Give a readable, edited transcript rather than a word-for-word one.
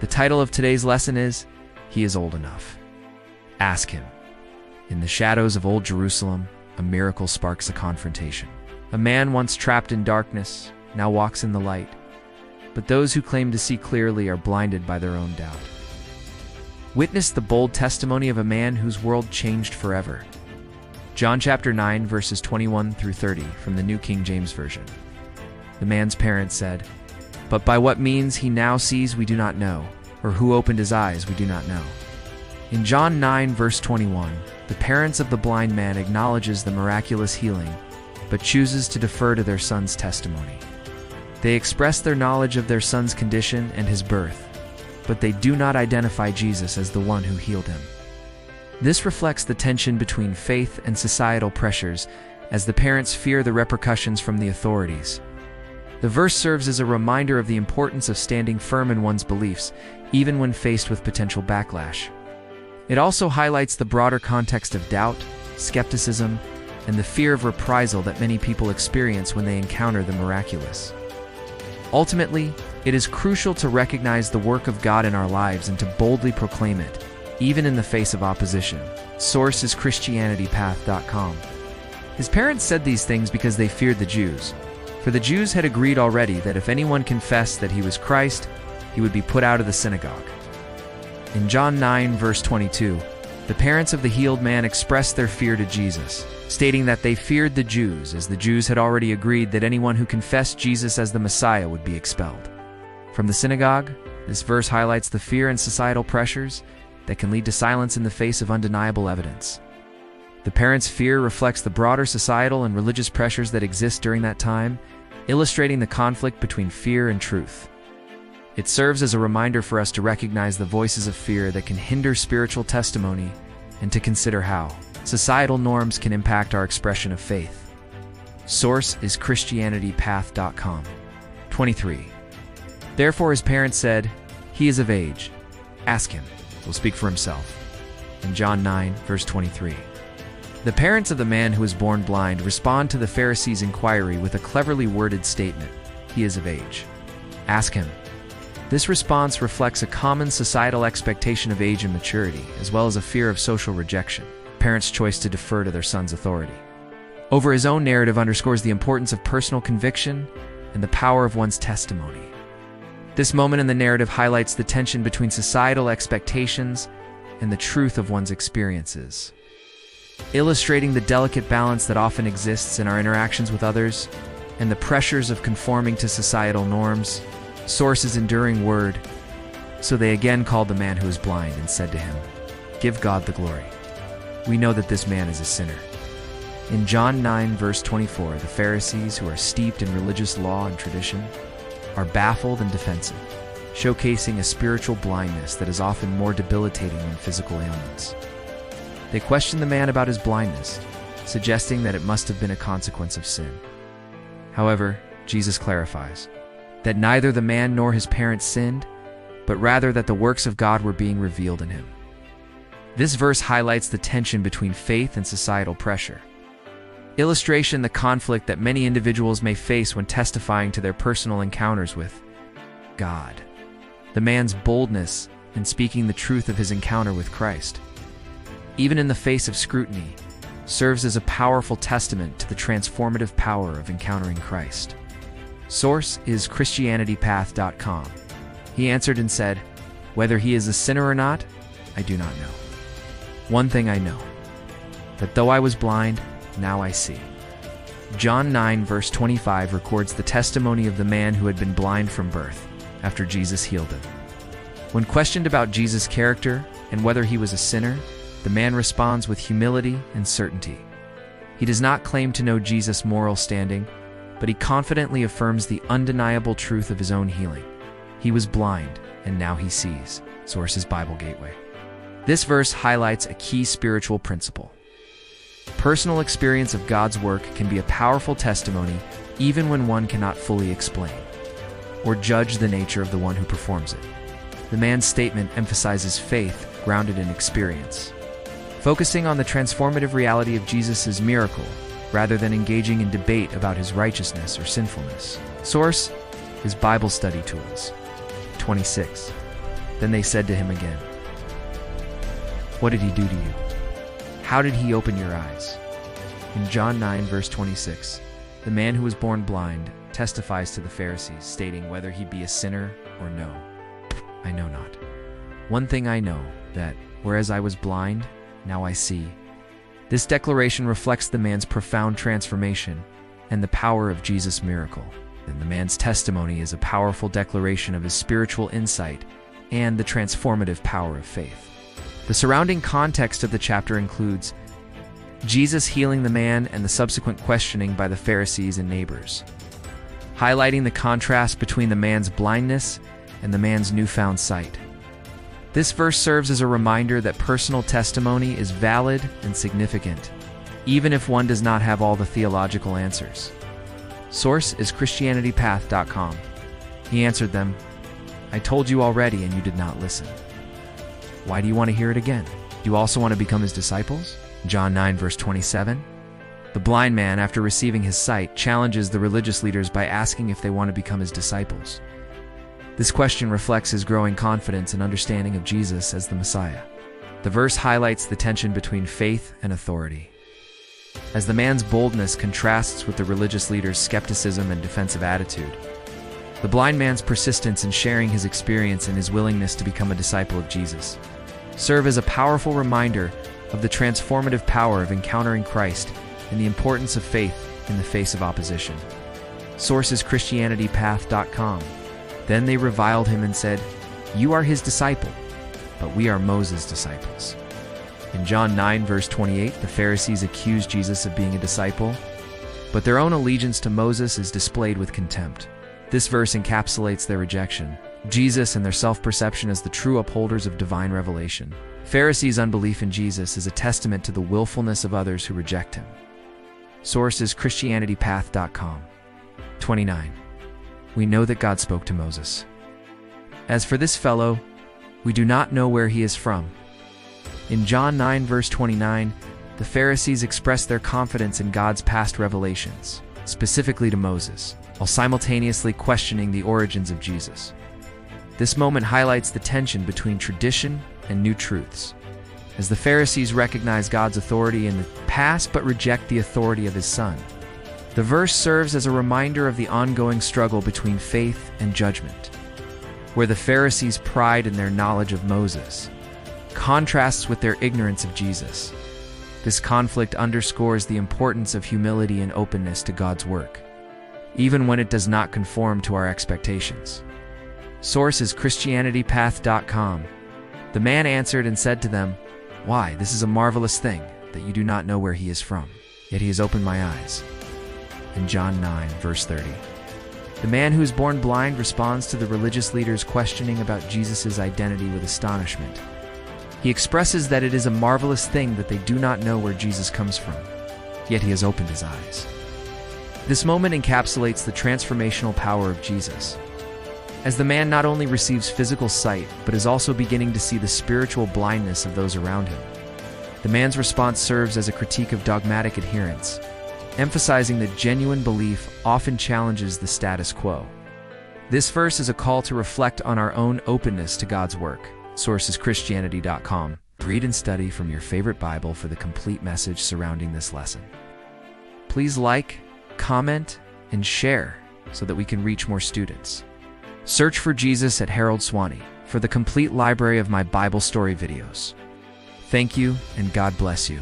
The title of today's lesson is, He is Old Enough. Ask Him. In the shadows of Old Jerusalem, a miracle sparks a confrontation. A man once trapped in darkness now walks in the light, but those who claim to see clearly are blinded by their own doubt. Witness the bold testimony of a man whose world changed forever. John chapter 9, verses 21 through 30 from the New King James Version. The man's parents said, "But by what means he now sees we do not know, or who opened his eyes we do not know." In John 9, verse 21, the parents of the blind man acknowledges the miraculous healing, but chooses to defer to their son's testimony. They express their knowledge of their son's condition and his birth, but they do not identify Jesus as the one who healed him. This reflects the tension between faith and societal pressures as the parents fear the repercussions from the authorities. The verse serves as a reminder of the importance of standing firm in one's beliefs, even when faced with potential backlash. It also highlights the broader context of doubt, skepticism, and the fear of reprisal that many people experience when they encounter the miraculous. Ultimately, it is crucial to recognize the work of God in our lives and to boldly proclaim it, even in the face of opposition. Source is ChristianityPath.com. His parents said these things because they feared the Jews, for the Jews had agreed already that if anyone confessed that he was Christ, he would be put out of the synagogue. In John 9, verse 22, the parents of the healed man expressed their fear to Jesus, stating that they feared the Jews, as the Jews had already agreed that anyone who confessed Jesus as the Messiah would be expelled. From the synagogue, this verse highlights the fear and societal pressures that can lead to silence in the face of undeniable evidence. The parents' fear reflects the broader societal and religious pressures that exist during that time, illustrating the conflict between fear and truth. It serves as a reminder for us to recognize the voices of fear that can hinder spiritual testimony and to consider how societal norms can impact our expression of faith. Source is ChristianityPath.com. 23. Therefore his parents said, "He is of age. Ask him. He'll speak for himself." In John 9, verse 23. The parents of the man who was born blind respond to the Pharisees' inquiry with a cleverly worded statement, "He is of age. Ask him." This response reflects a common societal expectation of age and maturity, as well as a fear of social rejection. Parents' choice to defer to their son's authority over his own narrative underscores the importance of personal conviction and the power of one's testimony. This moment in the narrative highlights the tension between societal expectations and the truth of one's experiences, illustrating the delicate balance that often exists in our interactions with others and the pressures of conforming to societal norms. Source's enduring word. So they again called the man who was blind and said to him, "Give God the glory. We know that this man is a sinner." In John 9, verse 24, the Pharisees, who are steeped in religious law and tradition, are baffled and defensive, showcasing a spiritual blindness that is often more debilitating than physical ailments. They question the man about his blindness, suggesting that it must have been a consequence of sin. However, Jesus clarifies that neither the man nor his parents sinned, but rather that the works of God were being revealed in him. This verse highlights the tension between faith and societal pressure, illustration the conflict that many individuals may face when testifying to their personal encounters with God. The man's boldness in speaking the truth of his encounter with Christ, even in the face of scrutiny, serves as a powerful testament to the transformative power of encountering Christ. Source is ChristianityPath.com. He answered and said, "Whether he is a sinner or not, I do not know. One thing I know, that though I was blind, now I see." John 9, verse 25 records the testimony of the man who had been blind from birth after Jesus healed him. When questioned about Jesus' character and whether he was a sinner, the man responds with humility and certainty. He does not claim to know Jesus' moral standing, but he confidently affirms the undeniable truth of his own healing. He was blind, and now he sees. Source is Bible Gateway. This verse highlights a key spiritual principle. Personal experience of God's work can be a powerful testimony even when one cannot fully explain or judge the nature of the one who performs it. The man's statement emphasizes faith grounded in experience, focusing on the transformative reality of Jesus' miracle rather than engaging in debate about his righteousness or sinfulness. Source is Bible Study Tools. 26. Then they said to him again, "What did he do to you? How did he open your eyes?" In John 9, verse 26, the man who was born blind testifies to the Pharisees, stating whether he be a sinner or no. "I know not. One thing I know, that, whereas I was blind, now I see." This declaration reflects the man's profound transformation and the power of Jesus' miracle. And the man's testimony is a powerful declaration of his spiritual insight and the transformative power of faith. The surrounding context of the chapter includes Jesus healing the man and the subsequent questioning by the Pharisees and neighbors, highlighting the contrast between the man's blindness and the man's newfound sight. This verse serves as a reminder that personal testimony is valid and significant, even if one does not have all the theological answers. Source is ChristianityPath.com. He answered them, "I told you already and you did not listen. Why do you want to hear it again? Do you also want to become his disciples?" John 9, verse 27. The blind man, after receiving his sight, challenges the religious leaders by asking if they want to become his disciples. This question reflects his growing confidence and understanding of Jesus as the Messiah. The verse highlights the tension between faith and authority, as the man's boldness contrasts with the religious leader's skepticism and defensive attitude. The blind man's persistence in sharing his experience and his willingness to become a disciple of Jesus serve as a powerful reminder of the transformative power of encountering Christ and the importance of faith in the face of opposition. Source is ChristianityPath.com. Then they reviled him and said, "You are his disciple, but we are Moses' disciples." In John 9, verse 28, the Pharisees accused Jesus of being a disciple, but their own allegiance to Moses is displayed with contempt. This verse encapsulates their rejection, Jesus and their self-perception as the true upholders of divine revelation. Pharisees' unbelief in Jesus is a testament to the willfulness of others who reject him. Source is ChristianityPath.com. 29. We know that God spoke to Moses. As for this fellow, we do not know where he is from. In John 9, verse 29, the Pharisees express their confidence in God's past revelations, specifically to Moses, while simultaneously questioning the origins of Jesus. This moment highlights the tension between tradition and new truths, as the Pharisees recognize God's authority in the past but reject the authority of his Son. The verse serves as a reminder of the ongoing struggle between faith and judgment, where the Pharisees' pride in their knowledge of Moses contrasts with their ignorance of Jesus. This conflict underscores the importance of humility and openness to God's work, even when it does not conform to our expectations. Source is ChristianityPath.com. The man answered and said to them, "Why, this is a marvelous thing, that you do not know where he is from. Yet he has opened my eyes." In John 9, verse 30. The man who is born blind responds to the religious leaders' questioning about Jesus' identity with astonishment. He expresses that it is a marvelous thing that they do not know where Jesus comes from, yet he has opened his eyes. This moment encapsulates the transformational power of Jesus, as the man not only receives physical sight, but is also beginning to see the spiritual blindness of those around him. The man's response serves as a critique of dogmatic adherence, emphasizing that genuine belief often challenges the status quo. This verse is a call to reflect on our own openness to God's work. Source is Christianity.com. Read and study from your favorite Bible for the complete message surrounding this lesson. Please like, comment, and share so that we can reach more students. Search for Jesus at Harold Swanee for the complete library of my Bible story videos. Thank you, and God bless you.